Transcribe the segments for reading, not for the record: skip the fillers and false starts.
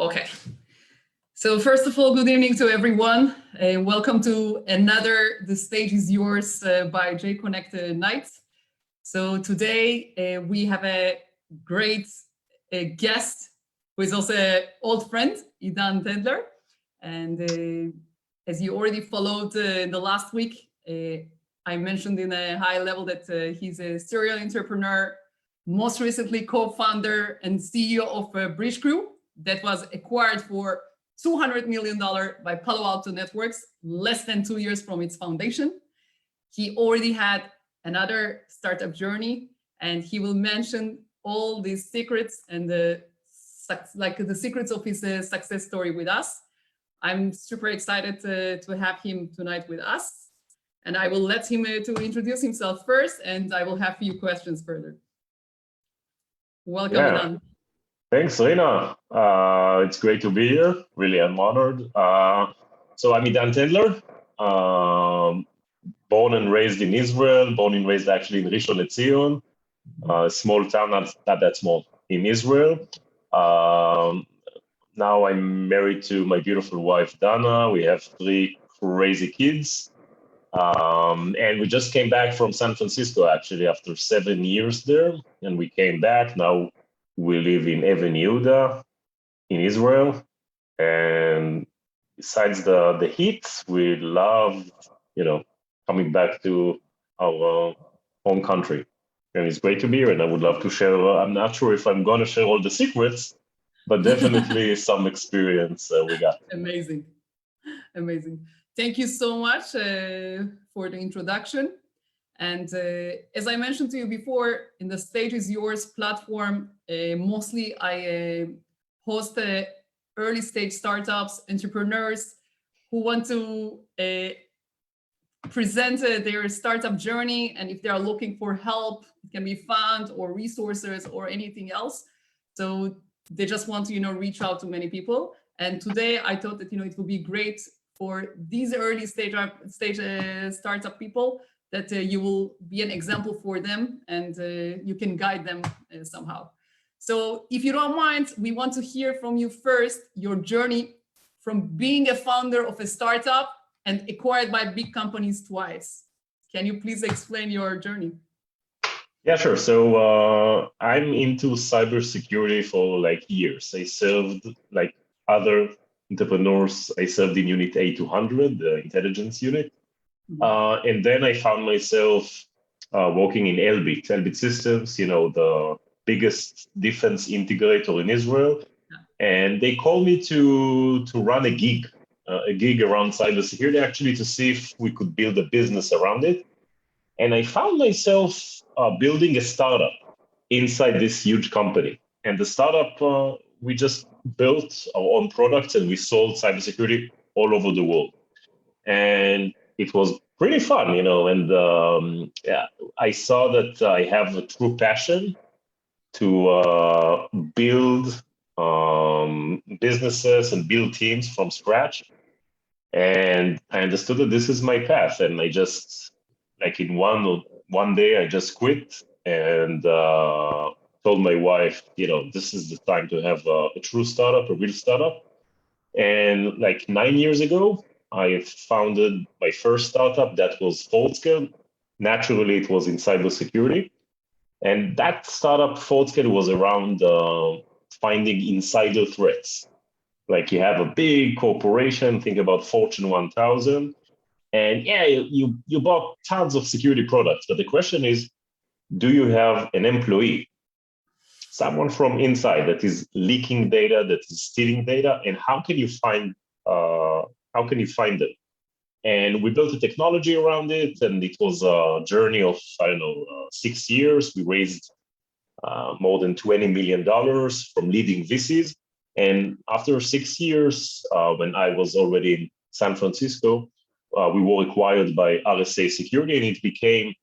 Okay. So first of all, good evening to everyone. Welcome to another The Stage is Yours by JConnect night. So today we have a great guest who is also an old friend, Idan Tendler. And as you already followed the last week, I mentioned in a high level that he's a serial entrepreneur, most recently co-founder and CEO of Bridge Crew that was acquired for $200 million by Palo Alto Networks, less than 2 years from its foundation. He already had another startup journey, and he will mention all these secrets and the secrets of his success story with us. I'm super excited to have him tonight with us, and I will let him to introduce himself first, and I will have a few questions further. Welcome, Idan. Thanks, Rina. It's great to be here. Really, I'm honored. So I'm Idan Tendler, born and raised in Israel, born and raised actually in Rishon LeZion, a small town, not that small, in Israel. Now I'm married to my beautiful wife, Dana. We have 3 crazy kids. And we just came back from San Francisco, actually, after 7 years there. And we came back. Now we live in Even Yehuda in Israel. And besides the heat, we love, coming back to our home country. And it's great to be here. And I would love to share. I'm not sure if I'm going to share all the secrets, but definitely some experience we got. Amazing. Amazing. Thank you so much for the introduction. And as I mentioned to you before, in the Stage is Yours platform, mostly I host early stage startups, entrepreneurs who want to present their startup journey. And if they are looking for help, it can be fund or resources or anything else. So they just want to, reach out to many people. And today I thought that, it would be great for these early stage startup people that you will be an example for them and you can guide them somehow. So if you don't mind, we want to hear from you first, your journey from being a founder of a startup and acquired by big companies twice. Can you please explain your journey? Yeah, sure. So I'm into cybersecurity for years. I served other entrepreneurs. I served in Unit A200, the intelligence unit. And then I found myself working in Elbit Systems, the biggest defense integrator in Israel. And they called me to run a gig around cybersecurity, actually, to see if we could build a business around it. And I found myself building a startup inside this huge company. And the startup, we just built our own products and we sold cybersecurity all over the world. And it was pretty fun, and I saw that I have a true passion to build businesses and build teams from scratch. And I understood that this is my path. And I just, in one day, I just quit and told my wife, this is the time to have a true startup, a real startup. And 9 years ago, I founded my first startup that was ForwardScale. Naturally, it was in cybersecurity. And that startup, ForwardScale, was around finding insider threats. You have a big corporation, think about Fortune 1000, and you bought tons of security products. But the question is, do you have an employee, someone from inside that is leaking data, that is stealing data, and how can you find them? And we built a technology around it, and it was a journey of 6 years. We raised more than $20 million from leading VCs. And after 6 years, when I was already in San Francisco, we were acquired by RSA Security, and it became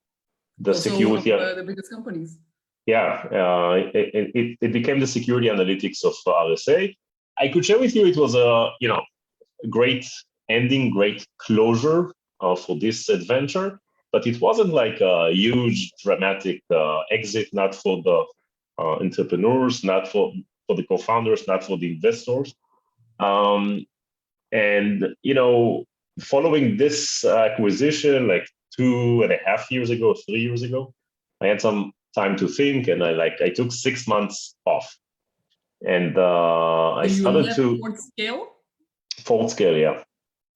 the security of the biggest companies. Yeah, it became the security analytics of RSA. I could share with you, it was a great ending, great closure for this adventure, but it wasn't like a huge dramatic exit, not for the entrepreneurs, not for the co-founders, not for the investors. And following this acquisition, like 2.5 years ago, 3 years ago, I had some time to think, and I took 6 months off, and I So you started left to Fort Scale? Fort Scale, yeah.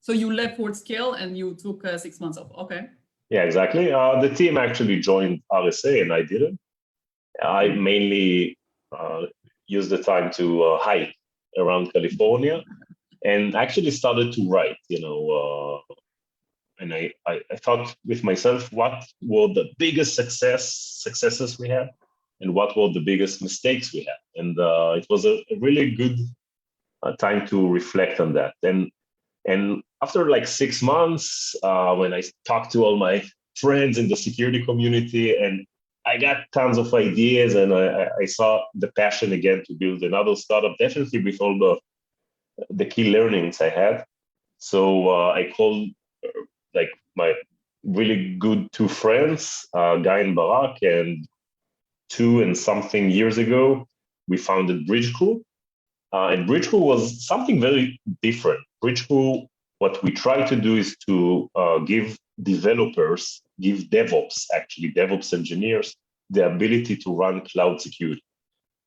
So you left Fort Scale and you took 6 months off. Okay. Yeah, exactly. The team actually joined RSA, and I didn't. I mainly used the time to hike around California, and actually started to write. And I thought with myself, what were the biggest successes we had, and what were the biggest mistakes we had. And it was a really good time to reflect on that. And after like 6 months, when I talked to all my friends in the security community, and I got tons of ideas, and I saw the passion again to build another startup, definitely with all the key learnings I had. So I called like my really good two friends, Guy and Barak, and 2 and something years ago, we founded Bridge Crew. And Bridge Crew was something very different. Bridge Crew, what we try to do is to give DevOps engineers, the ability to run cloud security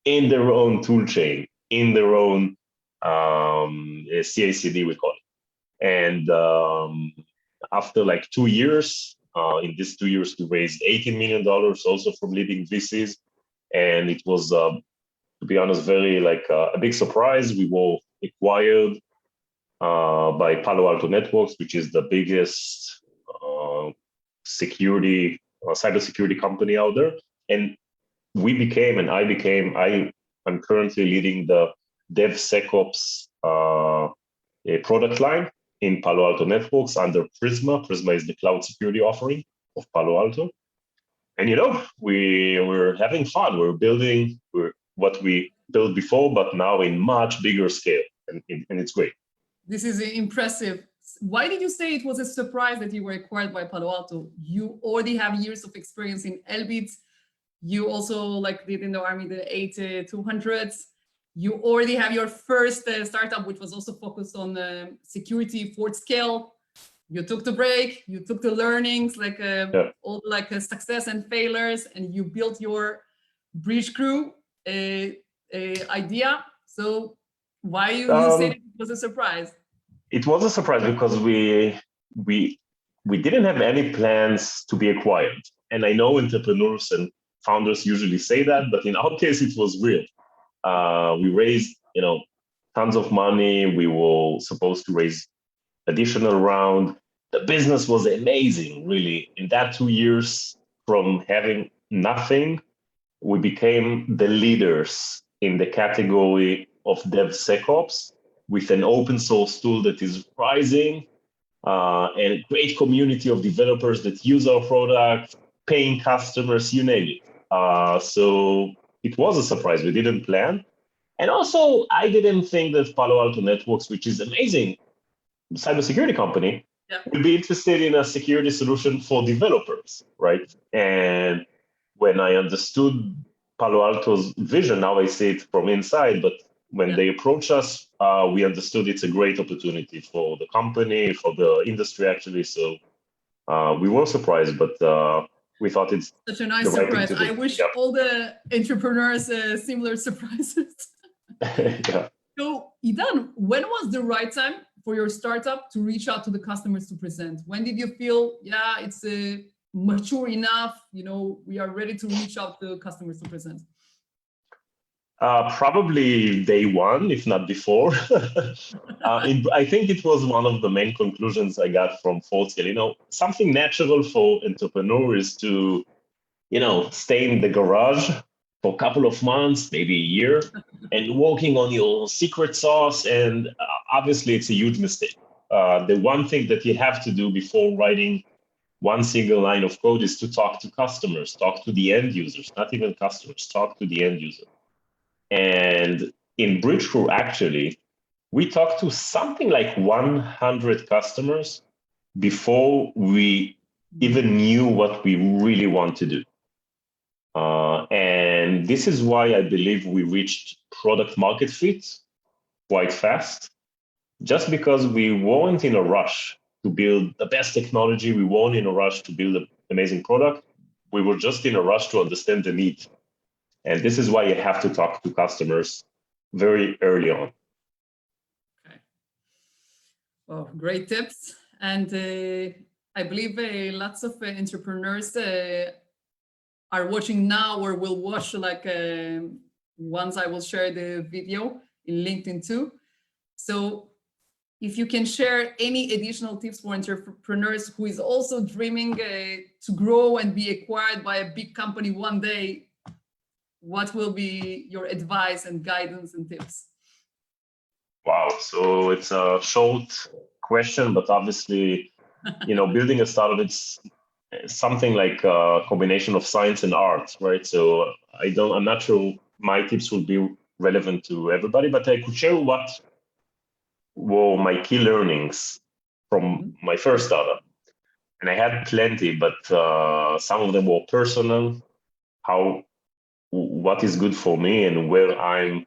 in their own tool chain, in their own CI/CD, we call it. And after like 2 years, in these 2 years, we raised $18 million also from leading VCs. And it was, to be honest, very a big surprise. We were acquired by Palo Alto Networks, which is the biggest cybersecurity company out there. And I'm currently leading the DevSecOps product line in Palo Alto Networks under Prisma. Prisma is the cloud security offering of Palo Alto. And we're having fun. We're building what we built before, but now in much bigger scale, and it's great. This is impressive. Why did you say it was a surprise that you were acquired by Palo Alto? You already have years of experience in Elbit. You also did in the Army the 8200s. You already have your first startup, which was also focused on security, Fort Scale. You took the break, you took the learnings, all success and failures, and you built your Bridge Crew idea. So why you said it was a surprise? It was a surprise because we didn't have any plans to be acquired. And I know entrepreneurs and founders usually say that, but in our case, it was real. We raised, tons of money. We were supposed to raise additional round. The business was amazing, really. In that 2 years, from having nothing, we became the leaders in the category of DevSecOps with an open source tool that is rising, and a great community of developers that use our product, paying customers, you name it. So it was a surprise. We didn't plan. And also, I didn't think that Palo Alto Networks, which is amazing cybersecurity company, would be interested in a security solution for developers, right? And when I understood Palo Alto's vision, now I see it from inside, but when they approached us, we understood it's a great opportunity for the company, for the industry, actually. So we were surprised, but we thought it's such a nice surprise. I wish all the entrepreneurs similar surprises. Yeah. So, Idan, when was the right time for your startup to reach out to the customers to present? When did you feel, it's mature enough, we are ready to reach out to customers to present? Probably day one, if not before. I think it was one of the main conclusions I got from Fort Scale. Something natural for entrepreneurs to, stay in the garage for a couple of months, maybe a year, and working on your secret sauce. And obviously, it's a huge mistake. The one thing that you have to do before writing one single line of code is to talk to customers, talk to the end users, not even customers, talk to the end user. And in Bridge Crew, actually, we talked to something like 100 customers before we even knew what we really want to do. And this is why I believe we reached product market fit quite fast. just because we weren't in a rush to build the best technology, we weren't in a rush to build an amazing product. We were just in a rush to understand the need. And this is why you have to talk to customers very early on. Okay. Well, great tips. And I believe lots of entrepreneurs are watching now or will watch like once I will share the video in LinkedIn too. So if you can share any additional tips for entrepreneurs who is also dreaming to grow and be acquired by a big company one day, what will be your advice and guidance and tips? Wow, so it's a short question, but obviously, building a startup, it's something like a combination of science and art, right? So I'm not sure my tips will be relevant to everybody, but I could share what were my key learnings from my first startup. And I had plenty, but some of them were personal, what is good for me and where I'm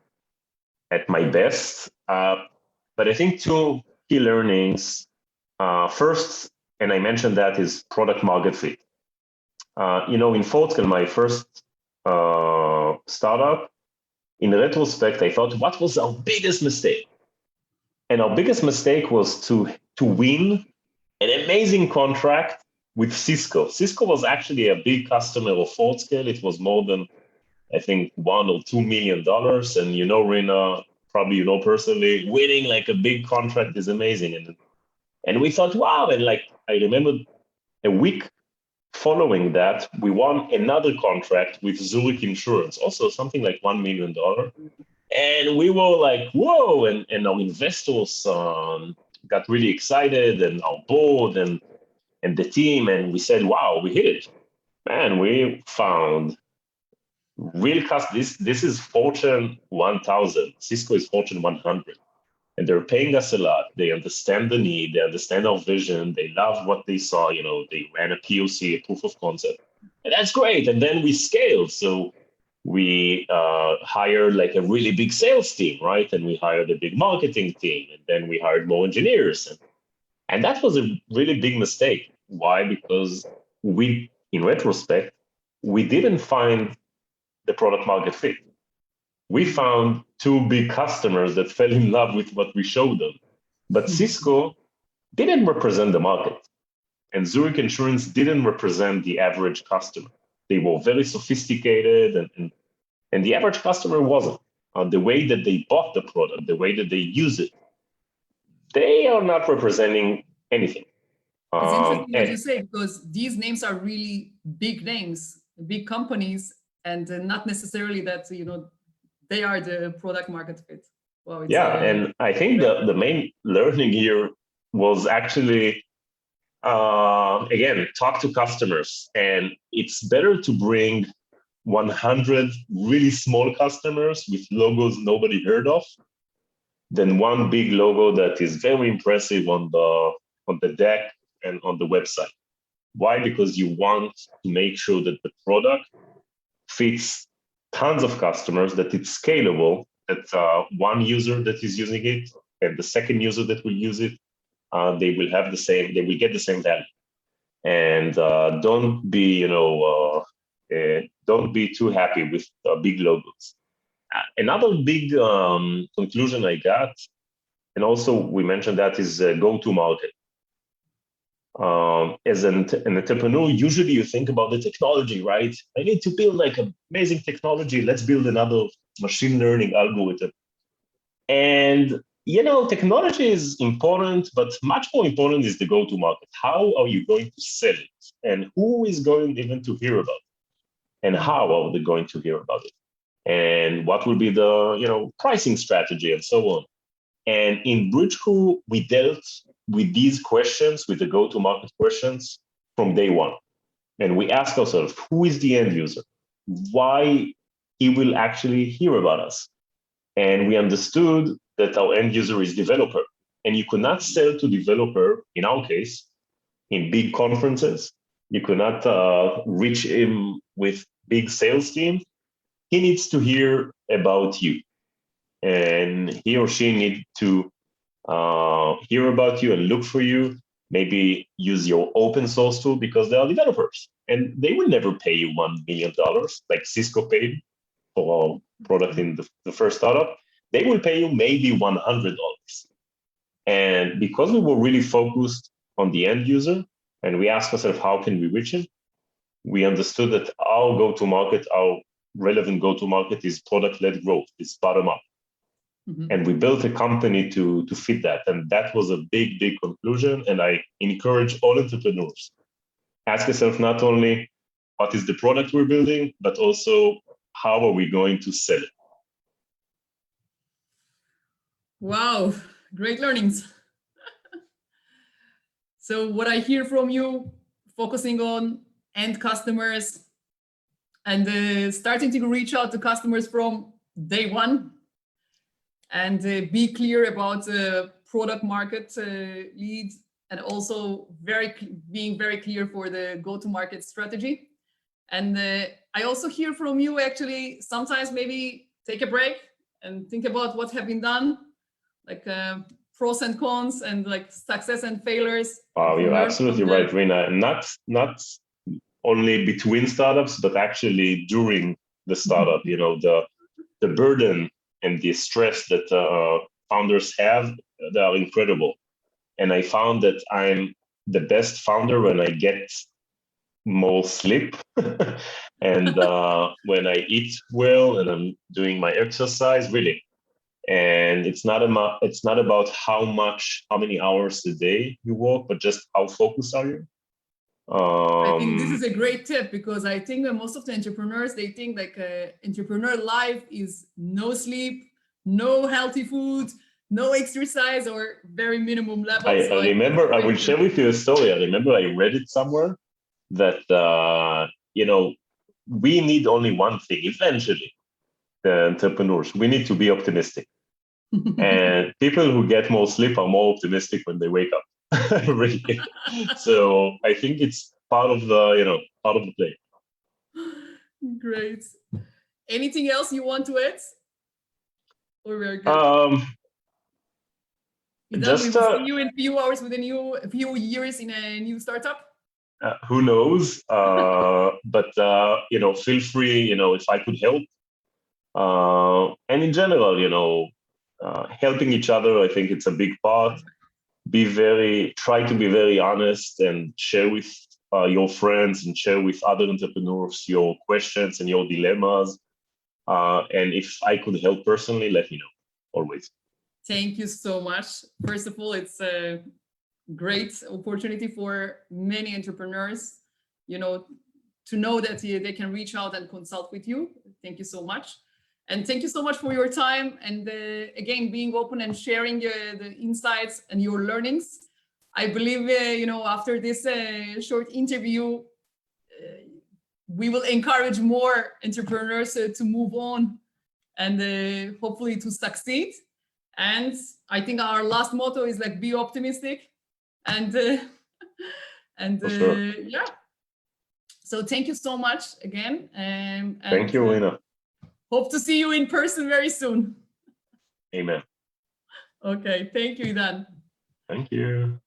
at my best. But I think two key learnings. First, and I mentioned that, is product market fit. In Fortcal, my first startup, in retrospect, I thought, what was our biggest mistake? And our biggest mistake was to win an amazing contract with Cisco. Cisco was actually a big customer of Fortcal. It was more than, I think, $1 or $2 million. And Rina, probably personally, winning like a big contract is amazing. And we thought, wow. And like I remember a week following that, we won another contract with Zurich Insurance, also something like $1 million. And we were like, whoa, and our investors got really excited, and our board and the team, and we said, wow, we hit it. Man, we found real customers. This is Fortune 1000. Cisco is Fortune 100. And they're paying us a lot. They understand the need. They understand our vision. They love what they saw. They ran a POC, a proof of concept. And that's great. And then we scaled. So we hired like a really big sales team, right? And we hired a big marketing team. And then we hired more engineers. And that was a really big mistake. Why? Because in retrospect, we didn't find the product market fit. We found two big customers that fell in love with what we showed them. But Cisco didn't represent the market. And Zurich Insurance didn't represent the average customer. They were very sophisticated, and the average customer wasn't. The way that they bought the product, the way that they use it, they are not representing anything. It's interesting what you say, because these names are really big names, big companies, and not necessarily that, they are the product market fit. Well, and I think the main learning here was actually, again, talk to customers. And it's better to bring 100 really small customers with logos nobody heard of than one big logo that is very impressive on the deck and on the website. Why? Because you want to make sure that the product fits tons of customers, that it's scalable, that one user that is using it and the second user that will use it, they will get the same value. And don't be too happy with big logos. Another big conclusion I got, and also we mentioned that, is go to market. As an entrepreneur, usually you think about the technology, right? I need to build like amazing technology. Let's build another machine learning algorithm. And, technology is important, but much more important is the go to market. How are you going to sell it? And who is going even to hear about it? And how are they going to hear about it? And what will be the, pricing strategy and so on. And in Bridge2, we dealt with these questions, with the go-to-market questions, from day one. And we ask ourselves, who is the end user? Why he will actually hear about us? And we understood that our end user is developer. And you could not sell to developer, in our case, in big conferences. You could not reach him with big sales team. He needs to hear about you. And he or she need to hear about you and look for you. Maybe use your open source tool because they are developers and they will never pay you $1 million like Cisco paid for our product in the first startup. They will pay you maybe $100. And because we were really focused on the end user and we asked ourselves, how can we reach him? We understood that our go-to-market, our relevant go-to-market is product-led growth, it's bottom-up. And we built a company to fit that. And that was a big, big conclusion. And I encourage all entrepreneurs, ask yourself not only what is the product we're building, but also how are we going to sell it? Wow, great learnings. So what I hear from you, focusing on end customers and starting to reach out to customers from day one, and be clear about the product market lead, and also being very clear for the go-to-market strategy. And I also hear from you actually sometimes maybe take a break and think about what have been done, like pros and cons and like success and failures. Oh, you're absolutely right, Rina. Not only between startups, but actually during the startup, you know, the burden and the stress that founders have, they are incredible. And I found that I'm the best founder when I get more sleep and when I eat well and I'm doing my exercise, really. And it's not about how many hours a day you work, but just how focused are you. I think this is a great tip, because I think that most of the entrepreneurs, they think like entrepreneur life is no sleep, no healthy food, no exercise, or very minimum level. I remember, I will share with you a story. I remember I read it somewhere that, you know, we need only one thing, eventually, the entrepreneurs, we need to be optimistic. And people who get more sleep are more optimistic when they wake up. Really. So I think it's part of the, you know, part of the play. Great. Anything else you want to add? Or we're good? Idan, we will see you in a few hours with a few years in a new startup. Who knows? But you know, feel free. You know, if I could help, and in general, you know, helping each other, I think it's a big part. Try to be very honest and share with your friends and share with other entrepreneurs your questions and your dilemmas. And if I could help personally, let me know, always. Thank you so much. First of all, it's a great opportunity for many entrepreneurs, you know, to know that they can reach out and consult with you. Thank you so much. And thank you so much for your time. And again, being open and sharing the insights and your learnings. I believe, you know, after this short interview, we will encourage more entrepreneurs to move on and hopefully to succeed. And I think our last motto is like, be optimistic. And sure. Yeah. So thank you so much again. And thank you, Rina. Hope to see you in person very soon. Amen. Okay, thank you, Idan. Thank you.